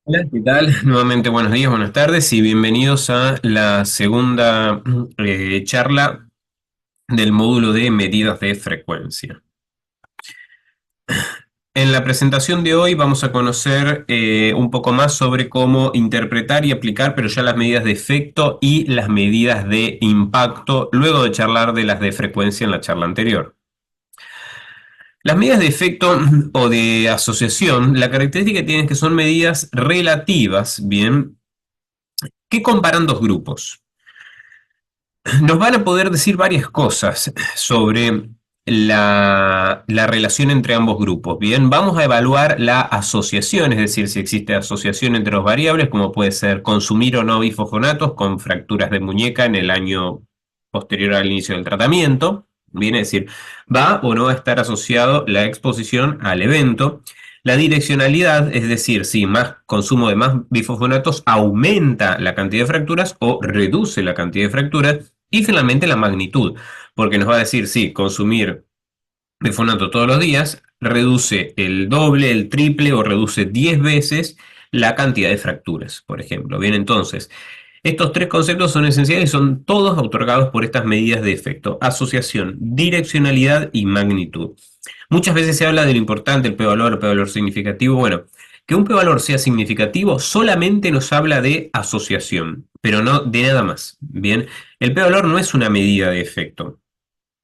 Hola, ¿qué tal? Nuevamente buenos días, buenas tardes y bienvenidos a la segunda charla del módulo de medidas de frecuencia. En la presentación de hoy vamos a conocer un poco más sobre cómo interpretar y aplicar, pero ya las medidas de efecto y las medidas de impacto, luego de charlar de las de frecuencia en la charla anterior. Las medidas de efecto o de asociación, la característica que tienen es que son medidas relativas, bien, que comparan dos grupos. Nos van a poder decir varias cosas sobre la relación entre ambos grupos. Bien, vamos a evaluar la asociación, es decir, si existe asociación entre dos variables, como puede ser consumir o no bifosfonatos con fracturas de muñeca en el año posterior al inicio del tratamiento. Bien, es decir, va o no va a estar asociado la exposición al evento. La direccionalidad, es decir, si más consumo de más bifosfonatos aumenta la cantidad de fracturas o reduce la cantidad de fracturas. Y finalmente la magnitud, porque nos va a decir si consumir bifonato todos los días reduce el doble, el triple o reduce 10 veces la cantidad de fracturas, por ejemplo. Bien, entonces, estos tres conceptos son esenciales y son todos otorgados por estas medidas de efecto: asociación, direccionalidad y magnitud. Muchas veces se habla de lo importante, el p-valor, el p-valor significativo. Bueno, que un p-valor sea significativo solamente nos habla de asociación, pero no de nada más. Bien, el p-valor no es una medida de efecto.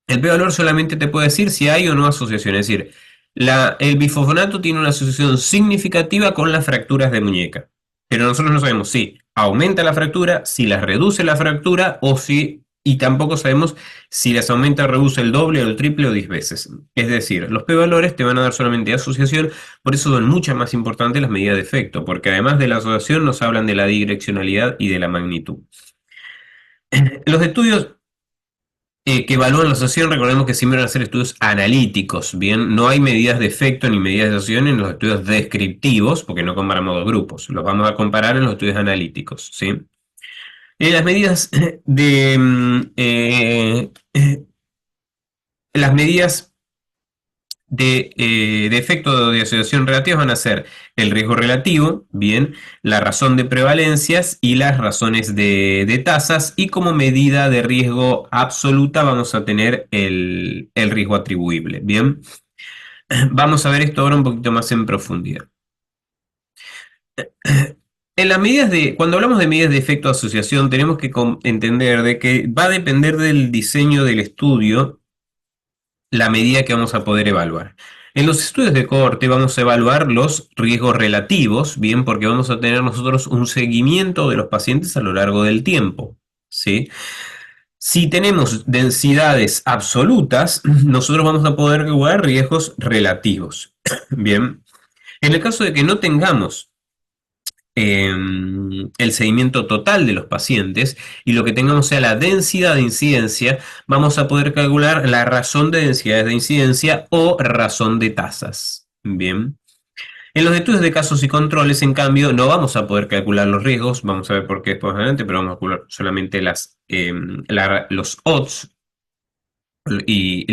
El p-valor solamente te puede decir si hay o no asociación. Es decir, el bifosfonato tiene una asociación significativa con las fracturas de muñeca. Pero nosotros no sabemos si aumenta la fractura, si las reduce la fractura o si, y tampoco sabemos si las aumenta o reduce el doble o el triple o 10 veces. Es decir, los p-valores te van a dar solamente asociación, por eso son muchas más importantes las medidas de efecto, porque además de la asociación nos hablan de la direccionalidad y de la magnitud. Los estudios que evalúan la asociación, recordemos que siempre van a ser estudios analíticos, bien, no hay medidas de efecto ni medidas de asociación en los estudios descriptivos, porque no comparamos dos grupos, los vamos a comparar en los estudios analíticos, ¿sí? Las medidas de las medidas de efecto de asociación relativas van a ser el riesgo relativo, bien, la razón de prevalencias y las razones de tasas, y como medida de riesgo absoluta vamos a tener el riesgo atribuible, bien. Vamos a ver esto ahora un poquito más en profundidad. En las medidas cuando hablamos de medidas de efecto de asociación, tenemos que entender de que va a depender del diseño del estudio la medida que vamos a poder evaluar. En los estudios de cohorte vamos a evaluar los riesgos relativos, bien, porque vamos a tener nosotros un seguimiento de los pacientes a lo largo del tiempo, ¿sí? Si tenemos densidades absolutas, nosotros vamos a poder evaluar riesgos relativos, bien. En el caso de que no tengamos el seguimiento total de los pacientes y lo que tengamos sea la densidad de incidencia, vamos a poder calcular la razón de densidades de incidencia o razón de tasas. Bien. En los estudios de casos y controles, en cambio, no vamos a poder calcular los riesgos, vamos a ver por qué después adelante, pero vamos a calcular solamente los odds y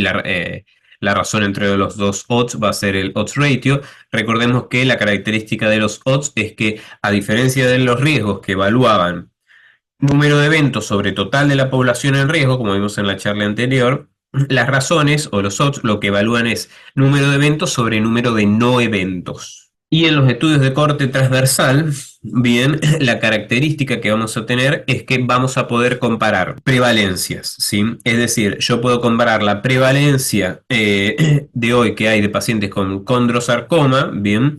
la razón entre los dos odds va a ser el odds ratio. Recordemos que la característica de los odds es que, a diferencia de los riesgos que evaluaban número de eventos sobre total de la población en riesgo, como vimos en la charla anterior, las razones o los odds lo que evalúan es número de eventos sobre número de no eventos. Y en los estudios de corte transversal, bien, la característica que vamos a tener es que vamos a poder comparar prevalencias, ¿sí? Es decir, yo puedo comparar la prevalencia de hoy que hay de pacientes con condrosarcoma, bien,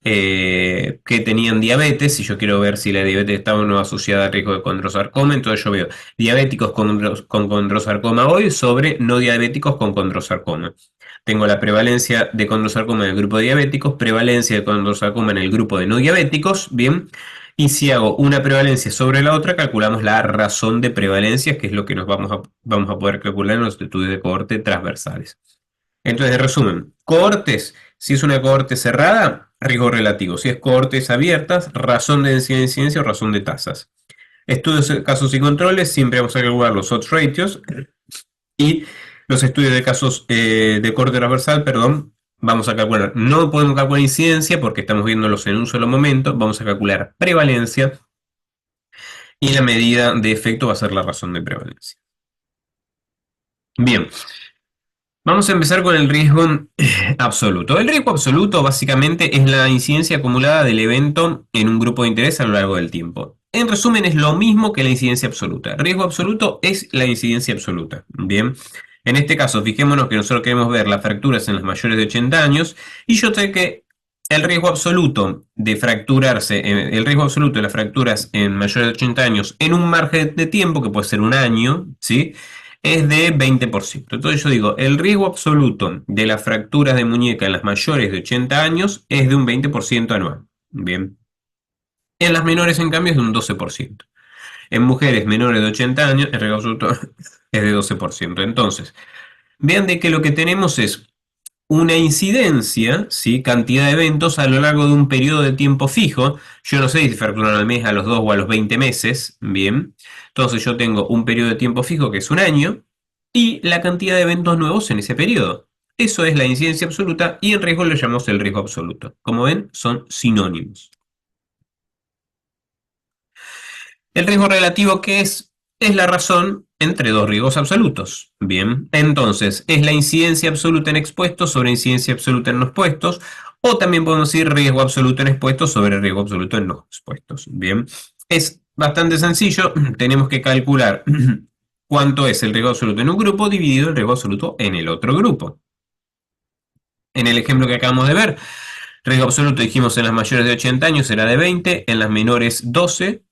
que tenían diabetes, y yo quiero ver si la diabetes está o no asociada al riesgo de condrosarcoma, entonces yo veo diabéticos con condrosarcoma hoy sobre no diabéticos con condrosarcoma. Tengo la prevalencia de condrosarcoma en el grupo de diabéticos, prevalencia de condrosarcoma en el grupo de no diabéticos, bien. Y si hago una prevalencia sobre la otra, calculamos la razón de prevalencia, que es lo que vamos a poder calcular en los estudios de cohorte transversales. Entonces, en resumen, cohortes, si es una cohorte cerrada, riesgo relativo. Si es cohortes abiertas, razón de densidad de incidencia o razón de tasas. Estudios de casos y controles, siempre vamos a calcular los odds ratios, y los estudios de casos de corte transversal, perdón, vamos a calcular, no podemos calcular incidencia porque estamos viéndolos en un solo momento, vamos a calcular prevalencia y la medida de efecto va a ser la razón de prevalencia. Bien, vamos a empezar con el riesgo absoluto. El riesgo absoluto básicamente es la incidencia acumulada del evento en un grupo de interés a lo largo del tiempo. En resumen, es lo mismo que la incidencia absoluta. El riesgo absoluto es la incidencia absoluta. Bien, en este caso, fijémonos que nosotros queremos ver las fracturas en las mayores de 80 años y yo sé que el riesgo absoluto de fracturarse, el riesgo absoluto de las fracturas en mayores de 80 años en un margen de tiempo, que puede ser un año, ¿sí?, es de 20%. Entonces yo digo, el riesgo absoluto de las fracturas de muñeca en las mayores de 80 años es de un 20% anual. Bien. En las menores, en cambio, es de un 12%. En mujeres menores de 80 años, el riesgo absoluto es de 12%. Entonces, vean de que lo que tenemos es una incidencia, ¿sí?, cantidad de eventos a lo largo de un periodo de tiempo fijo. Yo no sé si fracturan al mes, a los 2 o a los 20 meses, bien. Entonces yo tengo un periodo de tiempo fijo que es un año y la cantidad de eventos nuevos en ese periodo. Eso es la incidencia absoluta y en riesgo lo llamamos el riesgo absoluto. Como ven, son sinónimos. El riesgo relativo, ¿qué es? Es la razón entre dos riesgos absolutos. Bien, entonces es la incidencia absoluta en expuestos sobre incidencia absoluta en no expuestos, o también podemos decir riesgo absoluto en expuestos sobre riesgo absoluto en no expuestos. Bien, es bastante sencillo, tenemos que calcular cuánto es el riesgo absoluto en un grupo dividido el riesgo absoluto en el otro grupo. En el ejemplo que acabamos de ver, riesgo absoluto dijimos en las mayores de 80 años era de 20, en las menores 12.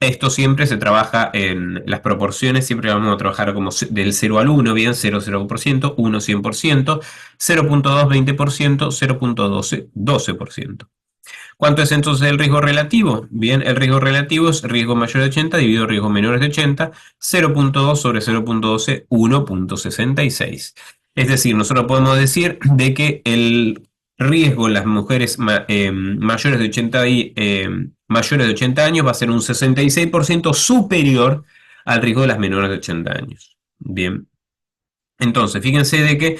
Esto siempre se trabaja en las proporciones, siempre vamos a trabajar como del 0 al 1, bien, 0, 0%, 1, 100%, 0.2, 20%, 0.12, 12%. ¿Cuánto es entonces el riesgo relativo? Bien, el riesgo relativo es riesgo mayor de 80 dividido riesgo menores de 80, 0.2 sobre 0.12, 1.66. Es decir, nosotros podemos decir de que el riesgo en las mujeres mayores de 80 mayores de 80 años va a ser un 66% superior al riesgo de las menores de 80 años. Bien, entonces fíjense de que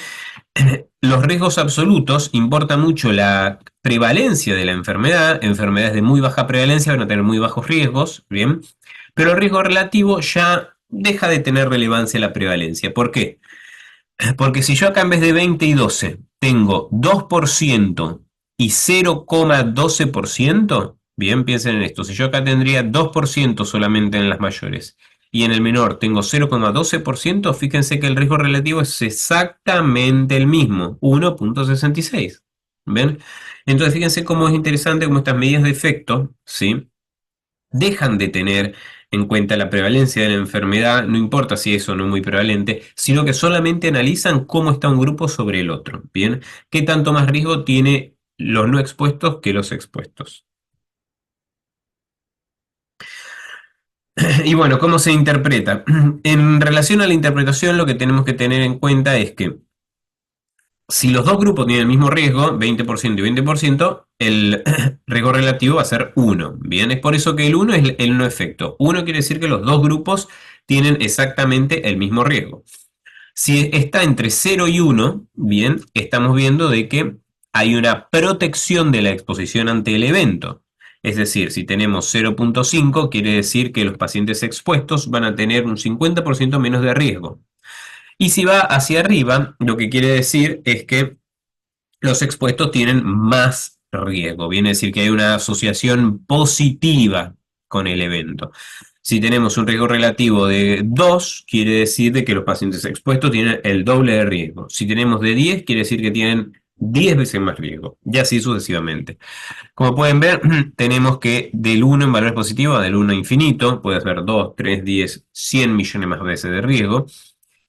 los riesgos absolutos importa mucho la prevalencia de la enfermedad. Enfermedades de muy baja prevalencia van a tener muy bajos riesgos, ¿bien? Pero el riesgo relativo ya deja de tener relevancia la prevalencia. ¿Por qué? Porque si yo acá en vez de 20 y 12 tengo 2% y 0,12%, bien, piensen en esto, si yo acá tendría 2% solamente en las mayores y en el menor tengo 0,12%, fíjense que el riesgo relativo es exactamente el mismo, 1.66. ¿Ven? Entonces fíjense cómo es interesante cómo estas medidas de efecto, ¿sí?, dejan de tener en cuenta la prevalencia de la enfermedad, no importa si es o no muy prevalente, sino que solamente analizan cómo está un grupo sobre el otro, ¿bien? ¿Qué tanto más riesgo tiene los no expuestos que los expuestos? Y bueno, ¿cómo se interpreta? En relación a la interpretación, lo que tenemos que tener en cuenta es que si los dos grupos tienen el mismo riesgo, 20% y 20%, el riesgo relativo va a ser 1. Bien, es por eso que el 1 es el no efecto. 1 quiere decir que los dos grupos tienen exactamente el mismo riesgo. Si está entre 0 y 1, bien, estamos viendo de que hay una protección de la exposición ante el evento. Es decir, si tenemos 0.5, quiere decir que los pacientes expuestos van a tener un 50% menos de riesgo. Y si va hacia arriba, lo que quiere decir es que los expuestos tienen más riesgo. Viene a decir que hay una asociación positiva con el evento. Si tenemos un riesgo relativo de 2, quiere decir de que los pacientes expuestos tienen el doble de riesgo. Si tenemos de 10, quiere decir que tienen 10 veces más riesgo. Y así sucesivamente. Como pueden ver, tenemos que del 1 en valores positivos a del 1 a infinito, puede ser 2, 3, 10, 100 millones más veces de riesgo.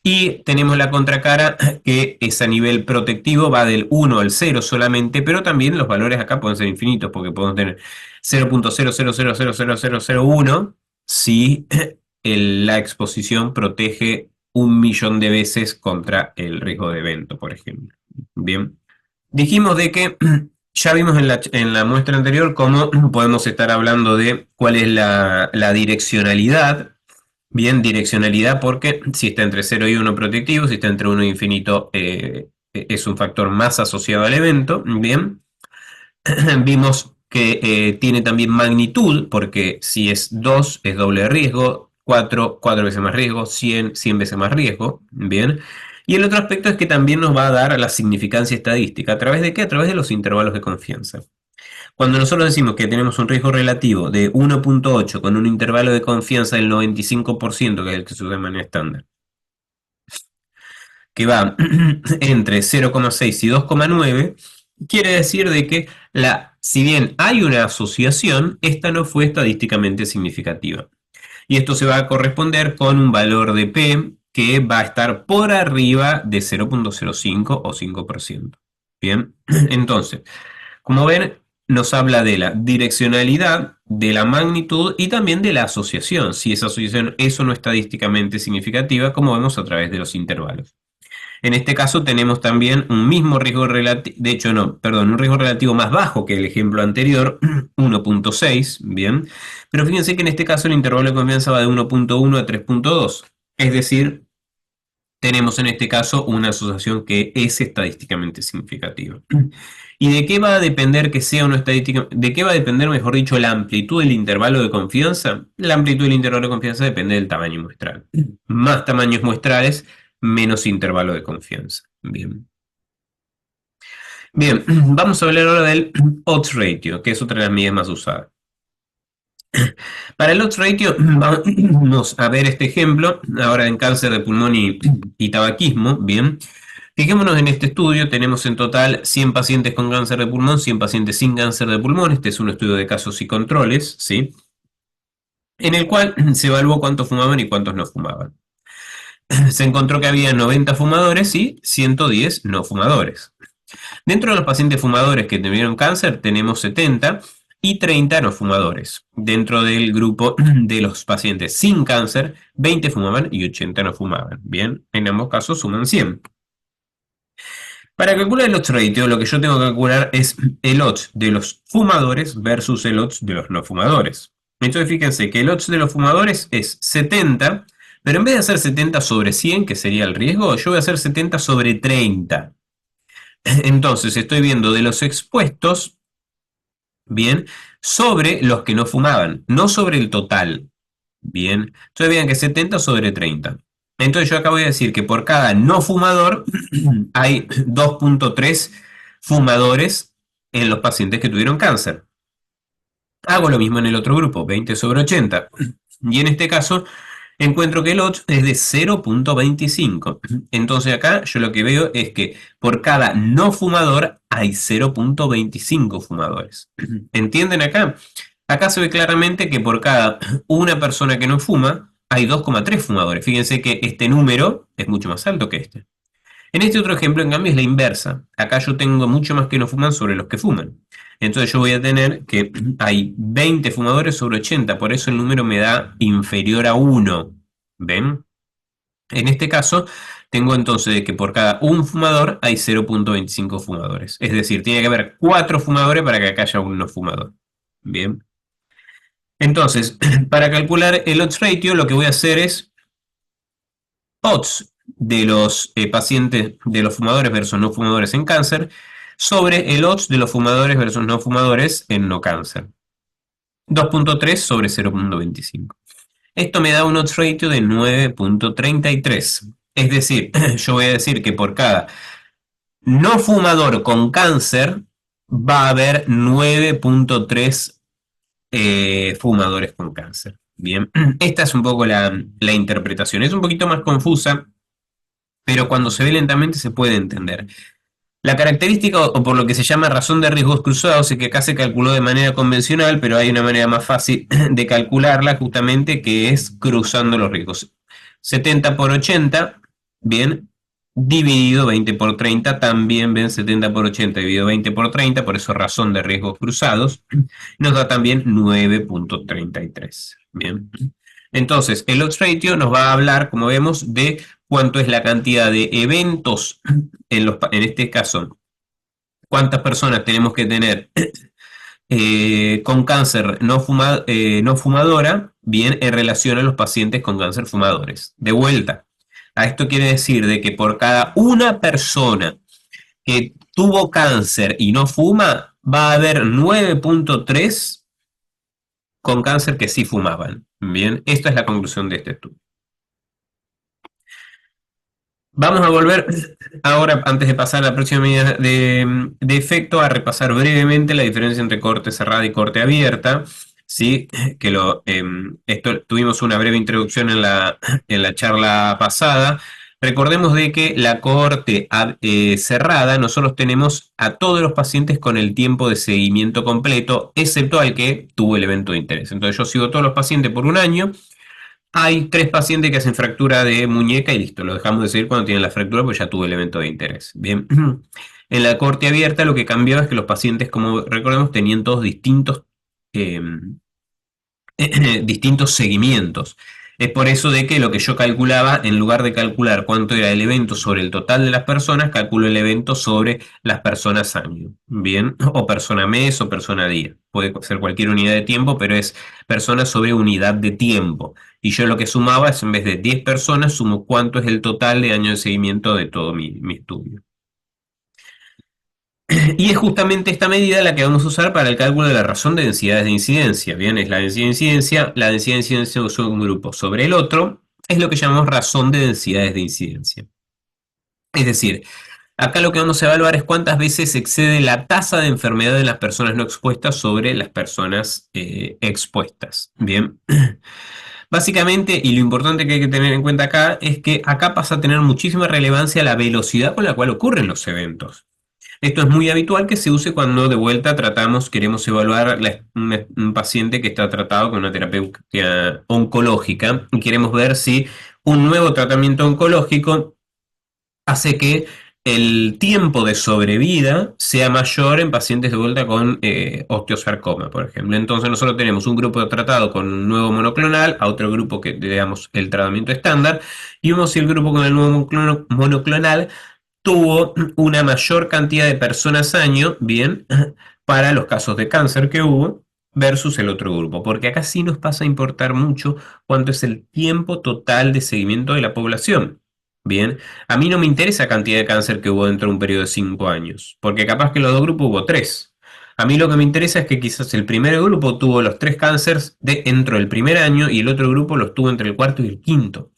Y tenemos la contracara que es a nivel protectivo, va del 1 al 0 solamente, pero también los valores acá pueden ser infinitos, porque podemos tener 0.000000001 si la exposición protege 1 millón de veces contra el riesgo de evento, por ejemplo. Bien. Dijimos de que ya vimos en la muestra anterior cómo podemos estar hablando de cuál es la direccionalidad. Bien, direccionalidad porque si está entre 0 y 1 protectivo, si está entre 1 e infinito es un factor más asociado al evento, bien. Vimos que tiene también magnitud, porque si es 2 es doble riesgo, 4 4 veces más riesgo, 100 100 veces más riesgo, bien. Y el otro aspecto es que también nos va a dar la significancia estadística. ¿A través de qué? A través de los intervalos de confianza. Cuando nosotros decimos que tenemos un riesgo relativo de 1,8 con un intervalo de confianza del 95%, que es el que se usa de manera estándar, que va entre 0,6 y 2,9, quiere decir de que si bien hay una asociación, esta no fue estadísticamente significativa. Y esto se va a corresponder con un valor de P que va a estar por arriba de 0,05 o 5%. Bien, entonces, como ven, nos habla de la direccionalidad, de la magnitud y también de la asociación. Si esa asociación es o no estadísticamente significativa, como vemos a través de los intervalos. En este caso tenemos también un mismo riesgo relativo, de hecho no, perdón, un riesgo relativo más bajo que el ejemplo anterior, 1,6, bien, pero fíjense que en este caso el intervalo de confianza va de 1,1 a 3,2, es decir, tenemos en este caso una asociación que es estadísticamente significativa. ¿Y de qué va a depender que sea una estadística? ¿De qué va a depender, mejor dicho, la amplitud del intervalo de confianza? La amplitud del intervalo de confianza depende del tamaño muestral. Más tamaños muestrales, menos intervalo de confianza. Bien. Bien, vamos a hablar ahora del odds ratio, que es otra de las medidas más usadas. Para el odds ratio, vamos a ver este ejemplo, ahora en cáncer de pulmón y tabaquismo. Bien. Fijémonos en este estudio, tenemos en total 100 pacientes con cáncer de pulmón, 100 pacientes sin cáncer de pulmón, este es un estudio de casos y controles, ¿sí? En el cual se evaluó cuántos fumaban y cuántos no fumaban. Se encontró que había 90 fumadores y 110 no fumadores. Dentro de los pacientes fumadores que tuvieron cáncer tenemos 70 y 30 no fumadores. Dentro del grupo de los pacientes sin cáncer, 20 fumaban y 80 no fumaban. Bien, en ambos casos suman 100. Para calcular el odds ratio, lo que yo tengo que calcular es el odds de los fumadores versus el odds de los no fumadores. Entonces fíjense que el odds de los fumadores es 70, pero en vez de hacer 70 sobre 100, que sería el riesgo, yo voy a hacer 70 sobre 30. Entonces estoy viendo de los expuestos, bien, sobre los que no fumaban, no sobre el total. Bien, entonces vean que 70 sobre 30. Entonces yo acá voy a decir que por cada no fumador hay 2,3 fumadores en los pacientes que tuvieron cáncer. Hago lo mismo en el otro grupo, 20 sobre 80. Y en este caso encuentro que el odds es de 0,25. Entonces acá yo lo que veo es que por cada no fumador hay 0,25 fumadores. ¿Entienden acá? Acá se ve claramente que por cada una persona que no fuma hay 2,3 fumadores. Fíjense que este número es mucho más alto que este. En este otro ejemplo, en cambio, es la inversa. Acá yo tengo mucho más que no fuman sobre los que fuman. Entonces yo voy a tener que hay 20 fumadores sobre 80, por eso el número me da inferior a 1. ¿Ven? En este caso, tengo entonces de que por cada un fumador hay 0,25 fumadores. Es decir, tiene que haber 4 fumadores para que acá haya un no fumador. Bien. Entonces, para calcular el odds ratio, lo que voy a hacer es odds de los pacientes, de los fumadores versus no fumadores en cáncer, sobre el odds de los fumadores versus no fumadores en no cáncer. 2,3 sobre 0,25. Esto me da un odds ratio de 9,33. Es decir, yo voy a decir que por cada no fumador con cáncer va a haber 9,3 fumadores con cáncer. Bien, esta es un poco la interpretación. Es un poquito más confusa, pero cuando se ve lentamente se puede entender. La característica, o por lo que se llama razón de riesgos cruzados, es que acá se calculó de manera convencional, pero hay una manera más fácil de calcularla justamente, que es cruzando los riesgos. 70 por 80, bien, dividido 20 por 30, también ven 70 por 80 dividido 20 por 30, por eso razón de riesgos cruzados, nos da también 9,33. Bien. Entonces, el odds ratio nos va a hablar, como vemos, de cuánto es la cantidad de eventos, en este caso, cuántas personas tenemos que tener con cáncer no fumadora, bien, en relación a los pacientes con cáncer fumadores. De vuelta, a esto quiere decir de que por cada una persona que tuvo cáncer y no fuma, va a haber 9,3 con cáncer que sí fumaban. Bien, esta es la conclusión de este estudio. Vamos a volver ahora, antes de pasar a la próxima medida de efecto, a repasar brevemente la diferencia entre corte cerrada y corte abierta. ¿Sí? Esto tuvimos una breve introducción en la charla pasada. Recordemos de que la cohorte cerrada, nosotros tenemos a todos los pacientes con el tiempo de seguimiento completo, excepto al que tuvo el evento de interés. Entonces yo sigo todos los pacientes por un año. Hay 3 pacientes que hacen fractura de muñeca y listo, lo dejamos de seguir cuando tienen la fractura porque ya tuvo el evento de interés. Bien, en la corte abierta lo que cambiaba es que los pacientes, como recordemos, tenían todos eh, distintos seguimientos. Es por eso de que lo que yo calculaba, en lugar de calcular cuánto era el evento sobre el total de las personas, calculo el evento sobre las personas año, ¿bien? O persona mes o persona día. Puede ser cualquier unidad de tiempo, pero es persona sobre unidad de tiempo. Y yo lo que sumaba es, en vez de 10 personas, sumo cuánto es el total de años de seguimiento de todo mi estudio. Y es justamente esta medida la que vamos a usar para el cálculo de la razón de densidades de incidencia. Bien, es la densidad de incidencia. La densidad de incidencia de un grupo sobre el otro es lo que llamamos razón de densidades de incidencia. Es decir, acá lo que vamos a evaluar es cuántas veces excede la tasa de enfermedad en las personas no expuestas sobre las personas expuestas. Bien. Básicamente, y lo importante que hay que tener en cuenta acá es que acá pasa a tener muchísima relevancia la velocidad con la cual ocurren los eventos. Esto es muy habitual que se use cuando de vuelta queremos evaluar un paciente que está tratado con una terapia oncológica y queremos ver si un nuevo tratamiento oncológico hace que el tiempo de sobrevida sea mayor en pacientes de vuelta con osteosarcoma, por ejemplo. Entonces nosotros tenemos un grupo tratado con un nuevo monoclonal, a otro grupo que le damos el tratamiento estándar, y vemos si el grupo con el nuevo monoclonal tuvo una mayor cantidad de personas año, bien, para los casos de cáncer que hubo, versus el otro grupo, porque acá sí nos pasa a importar mucho cuánto es el tiempo total de seguimiento de la población. Bien, a mí no me interesa la cantidad de cáncer que hubo dentro de un periodo de 5 años, porque capaz que en los dos grupos hubo 3. A mí lo que me interesa es que quizás el primer grupo tuvo los 3 cánceres dentro del primer año y el otro grupo los tuvo entre el cuarto y el quinto.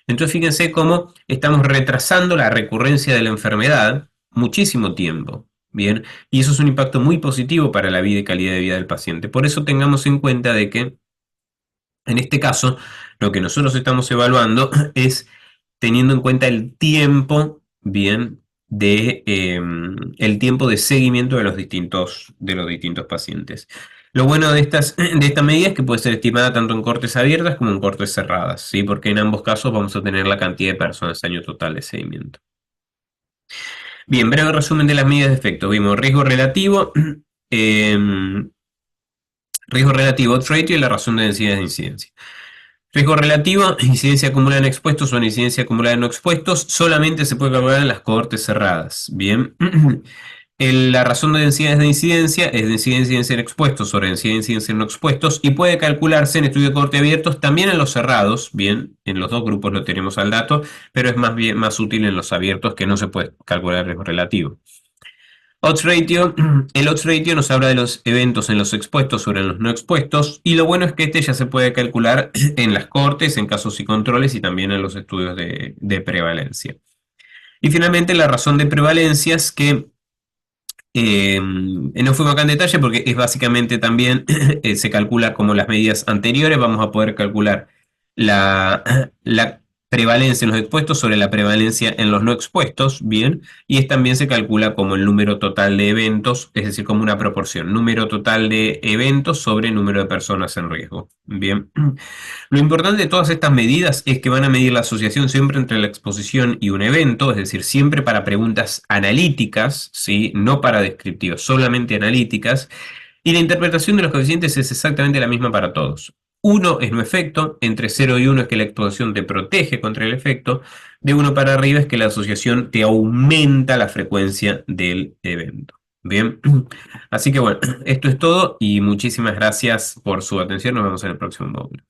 Entonces fíjense cómo estamos retrasando la recurrencia de la enfermedad muchísimo tiempo. Bien, y eso es un impacto muy positivo para la vida y calidad de vida del paciente. Por eso tengamos en cuenta de que en este caso lo que nosotros estamos evaluando es teniendo en cuenta el tiempo, bien, el tiempo de seguimiento de los distintos pacientes. Lo bueno de esta medida es que puede ser estimada tanto en cortes abiertas como en cortes cerradas, ¿sí? Porque en ambos casos vamos a tener la cantidad de personas año total de seguimiento. Bien, breve resumen de las medidas de efecto. Vimos riesgo relativo, odds ratio y la razón de densidad de incidencia. Riesgo relativo, incidencia acumulada en expuestos o en incidencia acumulada en no expuestos, solamente se puede calcular en las cohortes cerradas. Bien. La razón de densidades de incidencia es densidad de incidencia en expuestos sobre densidad de incidencia en no expuestos y puede calcularse en estudio de cohorte abiertos también en los cerrados. Bien, en los dos grupos lo tenemos al dato, pero es más útil en los abiertos que no se puede calcular el riesgo relativo. Odds ratio, el odds ratio nos habla de los eventos en los expuestos sobre los no expuestos y lo bueno es que este ya se puede calcular en las cortes, en casos y controles y también en los estudios de prevalencia. Y finalmente la razón de prevalencias que no fuimos acá en detalle porque es básicamente también se calcula como las medidas anteriores, vamos a poder calcular la prevalencia en los expuestos sobre la prevalencia en los no expuestos, bien, y también se calcula como el número total de eventos, es decir, como una proporción, número total de eventos sobre número de personas en riesgo, bien. Lo importante de todas estas medidas es que van a medir la asociación siempre entre la exposición y un evento, es decir, siempre para preguntas analíticas, ¿sí? No para descriptivas, solamente analíticas, y la interpretación de los coeficientes es exactamente la misma para todos. 1 es no efecto, entre 0 y 1 es que la exposición te protege contra el efecto, de 1 para arriba es que la asociación te aumenta la frecuencia del evento. Bien, así que bueno, esto es todo y muchísimas gracias por su atención, nos vemos en el próximo módulo.